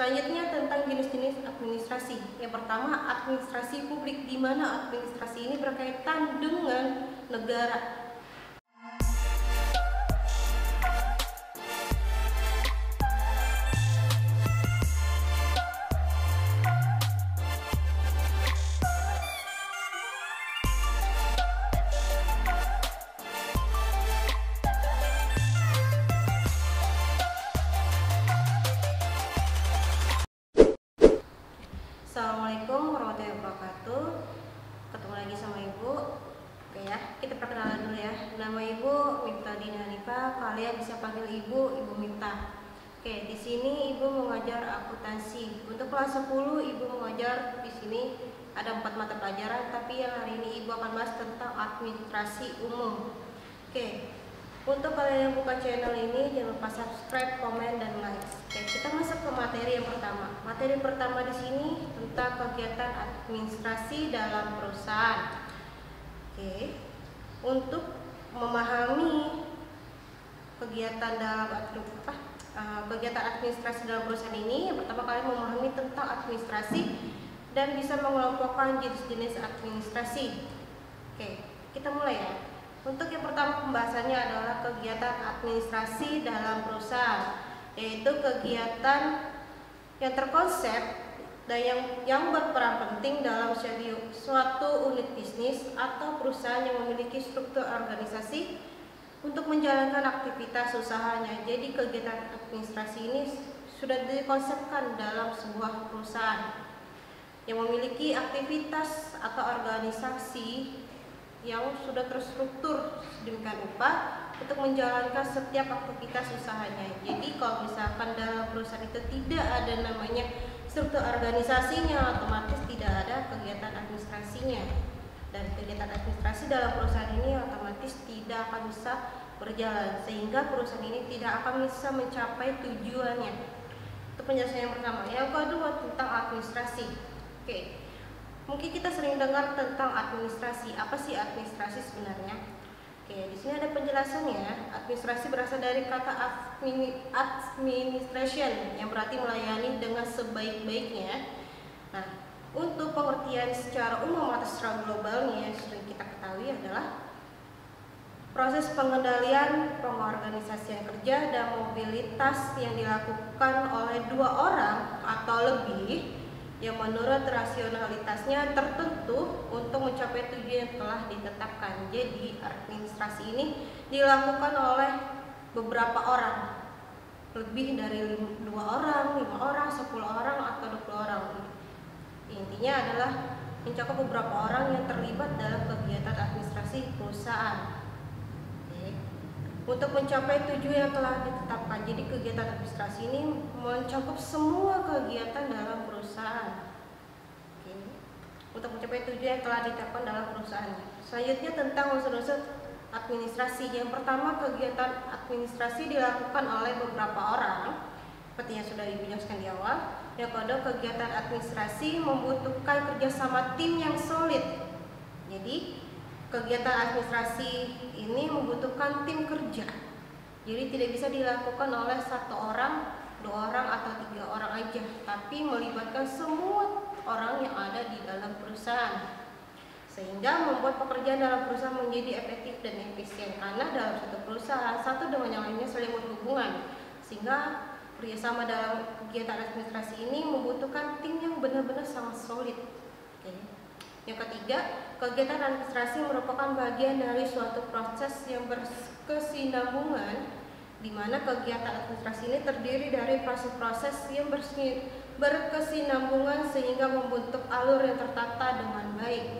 Selanjutnya tentang jenis-jenis administrasi. Yang pertama, administrasi publik, di mana administrasi ini berkaitan dengan negara. Assalamualaikum warahmatullahi wabarakatuh. Ketemu lagi sama Ibu. Oke ya, kita perkenalan dulu ya. Nama Ibu Miftah Dina Hanifah. Kalian bisa panggil Ibu Miftah. Oke, di sini Ibu mengajar akuntansi. Untuk kelas 10 Ibu mengajar di sini ada 4 mata pelajaran, tapi yang hari ini Ibu akan bahas tentang administrasi umum. Oke. Untuk kalian yang buka channel ini, jangan lupa subscribe, komen, dan like. Oke, kita masuk ke materi yang pertama. Materi pertama di sini tentang kegiatan administrasi dalam perusahaan. Oke, untuk memahami kegiatan kegiatan administrasi dalam perusahaan ini, yang pertama kalian memahami tentang administrasi dan bisa mengelompokkan jenis-jenis administrasi. Oke, kita mulai ya. Untuk yang pertama pembahasannya adalah kegiatan administrasi dalam perusahaan, yaitu kegiatan yang terkonsep dan yang berperan penting dalam suatu unit bisnis atau perusahaan yang memiliki struktur organisasi untuk menjalankan aktivitas usahanya. Jadi kegiatan administrasi ini sudah dikonsepkan dalam sebuah perusahaan yang memiliki aktivitas atau organisasi yang sudah terstruktur sedemikian rupa untuk menjalankan setiap aktivitas usahanya. Jadi kalau misalkan dalam perusahaan itu tidak ada namanya struktur organisasinya, otomatis tidak ada kegiatan administrasinya. Dan kegiatan administrasi dalam perusahaan ini otomatis tidak akan bisa berjalan, sehingga perusahaan ini tidak akan bisa mencapai tujuannya. Itu penjelasan yang pertama. Yang kedua tentang administrasi. Oke. Mungkin kita sering dengar tentang administrasi. Apa sih administrasi sebenarnya? Oke, di sini ada penjelasannya. Administrasi berasal dari kata administration yang berarti melayani dengan sebaik-baiknya. Nah, untuk pengertian secara umum atau secara globalnya yang sering kita ketahui adalah proses pengendalian, pengorganisasian kerja dan mobilitas yang dilakukan oleh 2 orang atau lebih yang menurut rasionalitasnya tertentu untuk mencapai tujuan yang telah ditetapkan. Jadi administrasi ini dilakukan oleh beberapa orang, lebih dari 2 orang, 5 orang, 10 orang, atau 20 orang. Intinya adalah mencakup beberapa orang yang terlibat dalam kegiatan administrasi perusahaan. Untuk mencapai tujuan yang telah ditetapkan. Jadi kegiatan administrasi ini mencakup semua kegiatan dalam perusahaan. Oke. Untuk mencapai tujuan yang telah ditetapkan dalam perusahaan. Selanjutnya tentang unsur-unsur administrasi. Yang pertama, kegiatan administrasi dilakukan oleh beberapa orang, seperti yang sudah dijelaskan di awal. Yang kedua, kegiatan administrasi membutuhkan kerjasama tim yang solid. Jadi kegiatan administrasi ini membutuhkan tim kerja. Jadi tidak bisa dilakukan oleh 1 orang, 2 orang, atau 3 orang aja, tapi melibatkan semua orang yang ada di dalam perusahaan, sehingga membuat pekerjaan dalam perusahaan menjadi efektif dan efisien. Karena dalam satu perusahaan, satu dengan yang lainnya saling berhubungan, sehingga kerjasama dalam kegiatan administrasi ini membutuhkan tim yang benar-benar sangat solid. Oke. Yang ketiga, kegiatan administrasi merupakan bagian dari suatu proses yang berkesinambungan, di mana kegiatan administrasi ini terdiri dari proses-proses yang berkesinambungan sehingga membentuk alur yang tertata dengan baik.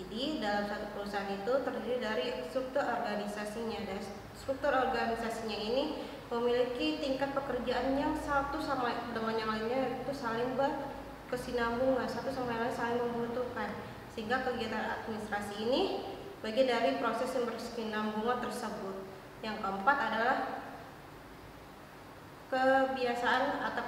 Jadi dalam satu perusahaan itu terdiri dari struktur organisasinya, dan struktur organisasinya ini memiliki tingkat pekerjaan yang satu sama dengan yang lainnya itu saling berkesinambungan, satu sama lain saling membutuhkan, sehingga kegiatan administrasi ini bagian dari proses yang berkesinambungan tersebut. Yang keempat adalah kebiasaan atau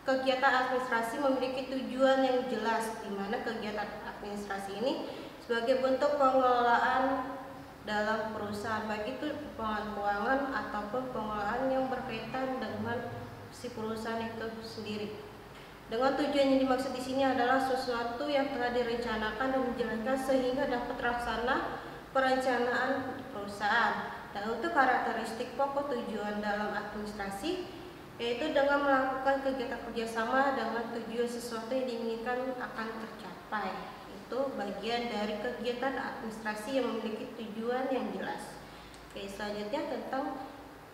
kegiatan administrasi memiliki tujuan yang jelas, di mana kegiatan administrasi ini sebagai bentuk pengelolaan dalam perusahaan, baik itu pengelolaan keuangan ataupun pengelolaan yang berkaitan dengan si perusahaan itu sendiri. Dengan tujuan yang dimaksud di sini adalah sesuatu yang telah direncanakan dan dijalankan sehingga dapat terlaksana perencanaan perusahaan. Dan untuk karakteristik pokok tujuan dalam administrasi, yaitu dengan melakukan kegiatan kerjasama dengan tujuan sesuatu yang diinginkan akan tercapai. Itu bagian dari kegiatan administrasi yang memiliki tujuan yang jelas. Oke, selanjutnya tentang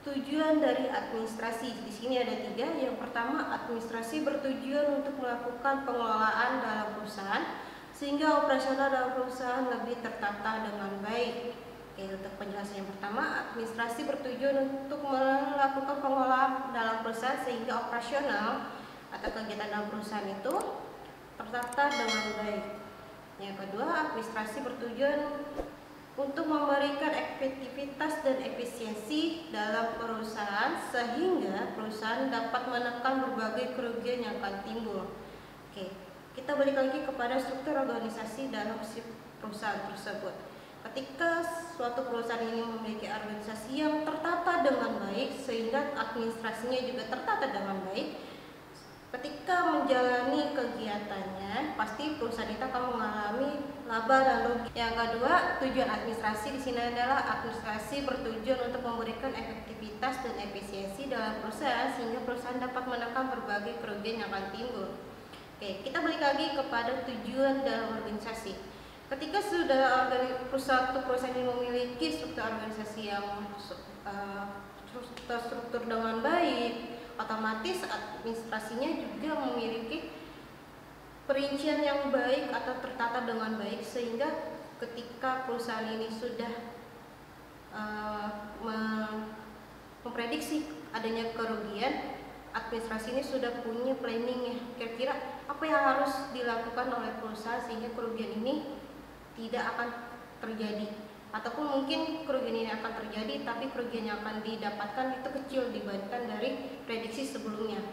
tujuan dari administrasi. Di sini ada 3. Yang pertama, administrasi bertujuan untuk melakukan pengelolaan dalam perusahaan sehingga operasional dalam perusahaan lebih tertata dengan baik. Oke, untuk penjelasan yang pertama, administrasi bertujuan untuk melakukan pengelolaan dalam perusahaan sehingga operasional atau kegiatan dalam perusahaan itu tertata dengan baik. Yang kedua, administrasi bertujuan untuk memberikan efektivitas dan efisiensi dalam perusahaan sehingga perusahaan dapat menekan berbagai kerugian yang akan timbul. Oke, kita balik lagi kepada struktur organisasi dalam si perusahaan tersebut. Ketika suatu perusahaan ini memiliki organisasi yang tertata dengan baik sehingga administrasinya juga tertata dengan baik, ketika menjalani kegiatannya, pasti perusahaan itu akan mengalami laba dan rugi. Yang kedua, tujuan administrasi di sini adalah administrasi bertujuan untuk memberikan efektivitas dan efisiensi dalam perusahaan sehingga perusahaan dapat menekan berbagai kerugian yang akan timbul. Oke, kita balik lagi kepada tujuan dalam organisasi. Ketika sudah suatu perusahaan ini memiliki struktur organisasi yang terstruktur dengan baik, otomatis administrasinya juga memiliki perincian yang baik atau tertata dengan baik sehingga ketika perusahaan ini sudah memprediksi adanya kerugian, administrasi ini sudah punya planningnya, kira-kira apa yang harus dilakukan oleh perusahaan sehingga kerugian ini tidak akan terjadi, ataupun mungkin kerugian ini akan terjadi tapi kerugian yang akan didapatkan itu kecil dibandingkan dari prediksi sebelumnya.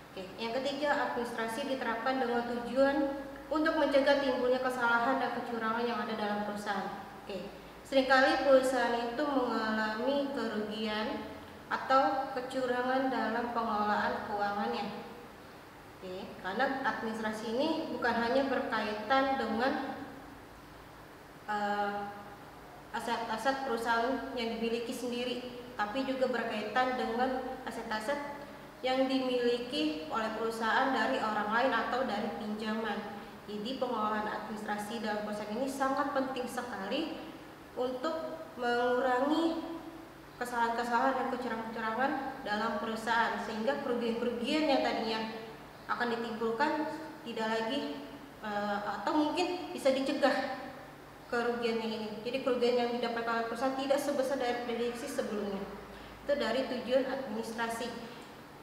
Oke, yang ketiga, administrasi diterapkan dengan tujuan untuk mencegah timbulnya kesalahan dan kecurangan yang ada dalam perusahaan. Oke, seringkali perusahaan itu mengalami kerugian atau kecurangan dalam pengelolaan keuangannya. Oke, karena administrasi ini bukan hanya berkaitan dengan aset-aset perusahaan yang dimiliki sendiri, tapi juga berkaitan dengan aset-aset yang dimiliki oleh perusahaan dari orang lain atau dari pinjaman. Jadi pengelolaan administrasi dalam perusahaan ini sangat penting sekali untuk mengurangi kesalahan-kesalahan dan kecurangan-kecurangan dalam perusahaan sehingga kerugian-kerugian yang tadinya akan ditimbulkan tidak lagi atau mungkin bisa dicegah kerugiannya ini. Jadi kerugian yang didapatkan oleh perusahaan tidak sebesar dari prediksi sebelumnya. Itu dari tujuan administrasi.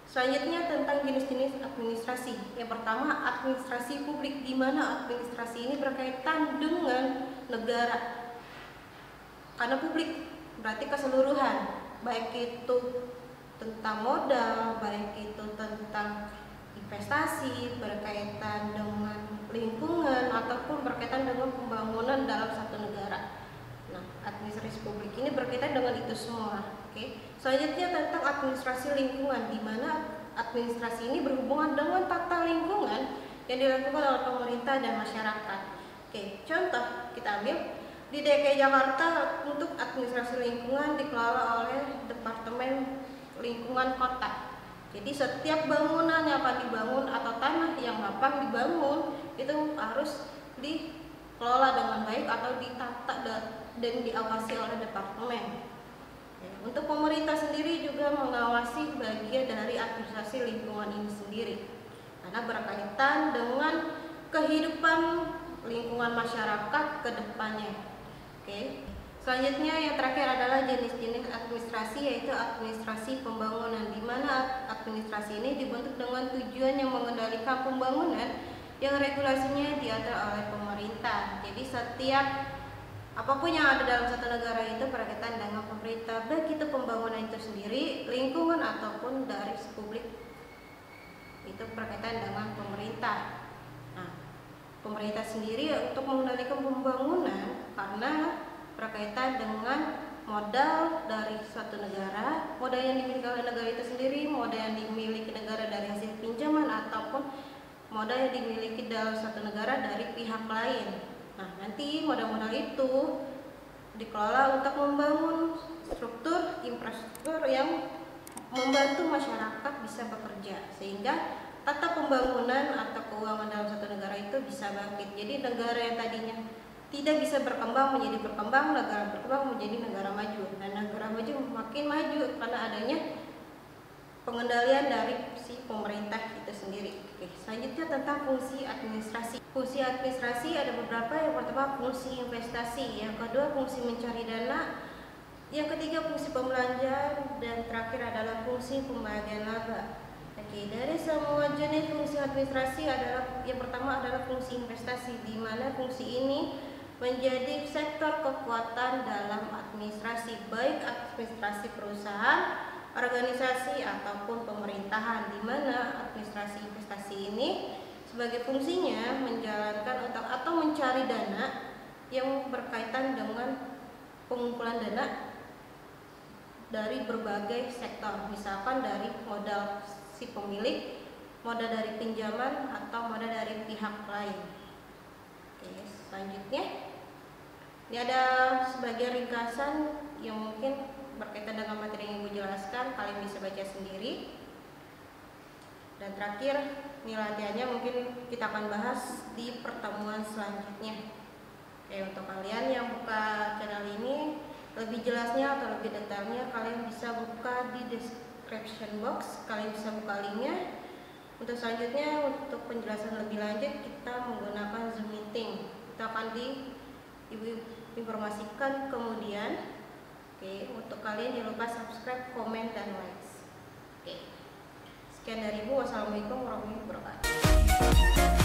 Selanjutnya tentang jenis-jenis administrasi. Yang pertama, administrasi publik, di mana administrasi ini berkaitan dengan negara. Karena publik berarti keseluruhan, baik itu tentang modal, baik itu tentang investasi, berkaitan dengan lingkungan ataupun berkaitan dengan pembangunan dalam satu negara. Nah, administrasi publik ini berkaitan dengan itu semua. Oke. Selanjutnya tentang administrasi lingkungan, di mana administrasi ini berhubungan dengan tata lingkungan yang dilakukan oleh pemerintah dan masyarakat. Oke, contoh kita ambil di DKI Jakarta untuk administrasi lingkungan dikelola oleh Departemen Lingkungan Kota. Jadi setiap bangunan yang akan dibangun atau tanah yang akan dibangun itu harus dikelola dengan baik atau ditata dan diawasi oleh departemen. Untuk pemerintah sendiri juga mengawasi bagian dari administrasi lingkungan ini sendiri karena berkaitan dengan kehidupan lingkungan masyarakat ke depannya. Oke. Selanjutnya yang terakhir adalah jenis-jenis administrasi, yaitu administrasi pembangunan, di mana administrasi ini dibentuk dengan tujuan yang mengendalikan pembangunan yang regulasinya diatur oleh pemerintah. Jadi setiap apapun yang ada dalam satu negara itu berkaitan dengan pemerintah, baik itu pembangunan itu sendiri, lingkungan ataupun dari publik itu berkaitan dengan pemerintah. Nah, pemerintah sendiri untuk mengendalikan pembangunan karena berkaitan dengan modal dari suatu negara, modal yang dimiliki oleh negara itu sendiri, modal yang dimiliki negara dari hasil pinjaman, ataupun modal yang dimiliki dalam suatu negara dari pihak lain. Nah, nanti modal-modal itu dikelola untuk membangun struktur infrastruktur yang membantu masyarakat bisa bekerja, sehingga tata pembangunan atau keuangan dalam satu negara itu bisa bangkit. Jadi negara yang tadinya tidak bisa berkembang menjadi berkembang, negara berkembang menjadi negara maju. Dan negara maju makin maju karena adanya pengendalian dari si pemerintah itu sendiri. Oke, selanjutnya tentang fungsi administrasi. Fungsi administrasi ada beberapa. Yang pertama fungsi investasi, yang kedua fungsi mencari dana, yang ketiga fungsi pembelanjaan, dan terakhir adalah fungsi pembagian laba. Oke, dari semua jenis fungsi administrasi adalah yang pertama adalah fungsi investasi, di mana fungsi ini menjadi sektor kekuatan dalam administrasi, baik administrasi perusahaan, organisasi, ataupun pemerintahan, di mana administrasi investasi ini sebagai fungsinya menjalankan atau mencari dana yang berkaitan dengan pengumpulan dana dari berbagai sektor, misalkan dari modal si pemilik, modal dari pinjaman, atau modal dari pihak lain. Oke, selanjutnya ini ada sebagian ringkasan yang mungkin berkaitan dengan materi yang Ibu jelaskan, kalian bisa baca sendiri. Dan terakhir, ini latihannya mungkin kita akan bahas di pertemuan selanjutnya. Oke, untuk kalian yang buka channel ini, lebih jelasnya atau lebih detailnya kalian bisa buka di description box, kalian bisa buka linknya. Untuk selanjutnya, untuk penjelasan lebih lanjut kita menggunakan Zoom meeting. Kita akan informasikan kemudian. Oke, untuk kalian jangan lupa subscribe, komen, dan like. Oke, sekian dari Ibu. Wassalamualaikum warahmatullahi wabarakatuh.